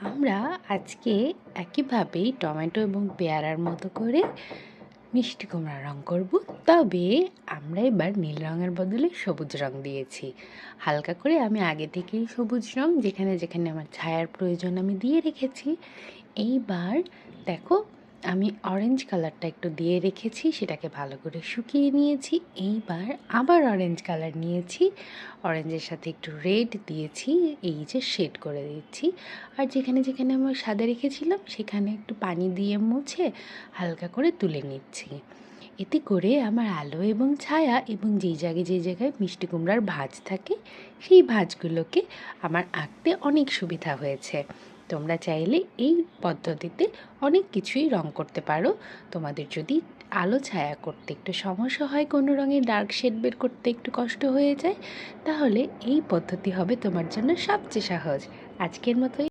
আমরা আজকে একইভাবেই টমেটো এবং পেয়ারার মতো করে মিষ্টি কুমড়া রঙ করব। তবে আমরা এবার নীল রঙের বদলে সবুজ রঙ দিয়েছি। হালকা করে আমি আগে থেকেই সবুজ রঙ যেখানে যেখানে আমার ছায়ার প্রয়োজন আমি দিয়ে রেখেছি। এইবার দেখো, আমি অরেঞ্জ কালারটা একটু দিয়ে রেখেছি, সেটাকে ভালো করে শুকিয়ে নিয়েছি। এইবার আবার অরেঞ্জ কালার নিয়েছি, অরেঞ্জের সাথে একটু রেড দিয়েছি, এই যে শেড করে দিচ্ছি। আর যেখানে যেখানে আমি সাদা রেখেছিলাম সেখানে একটু পানি দিয়ে মুছে হালকা করে তুলে নিচ্ছি। এতে করে আমার আলো এবং ছায়া এবং যেই জায়গায় মিষ্টি কুমড়ার ভাঁজ থাকে সেই ভাঁজগুলোকে আমার আঁকতে অনেক সুবিধা হয়েছে। তোমরা চাইলে এই পদ্ধতিতে অনেক কিছুই রং করতে পারো। তোমাদের যদি আলো ছায়া করতে একটু সমস্যা হয়, কোনো রঙের ডার্ক শেড বের করতে একটু কষ্ট হয়ে যায়, তাহলে এই পদ্ধতি হবে তোমার জন্য সবচেয়ে সহজ। আজকের মতোই